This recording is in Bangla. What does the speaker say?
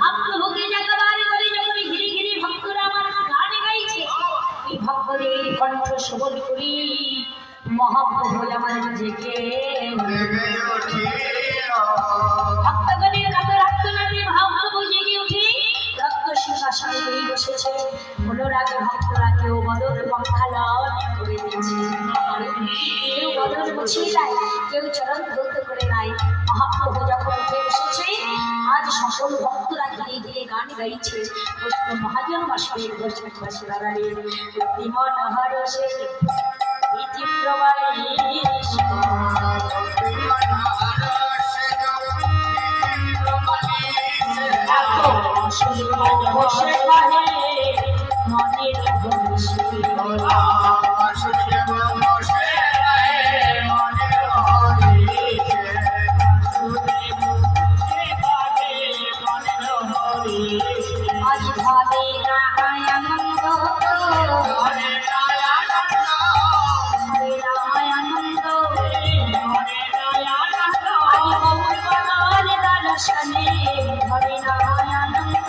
মহাপ্রভুকে একেবারে করে যখন ঘিরে ঘিরে ভক্তরা আমার গান গাইছে, এই ভক্তদের কণ্ঠ শ্রবণ করি মহাপ্রভু আমার জেগে ভক্তগণের কাতর আত্মনাদে মহাপ্রভু জেগে উঠে রক্ত সিংহাসনে করে বসেছে। অনুরাগে ভক্তরা কেউ বদল পঙ্খালন করে দিয়েছে, কেউ বদল মুছিয়ে দেয়, কেউ চরণ ধৌত করে নেয়। মহাপ্রভু যখন উঠে বসেছে, আজ সকল ভক্তরা ঘিরে ঘিরে গান গাইছে। বৈষ্ণব মহাজন বাসবের বৈষ্ণববাসী বাঙালির মন হরসে বিচিত্র বসে পারে মনের আজ ভাবে না আনন্দ আনন্দিত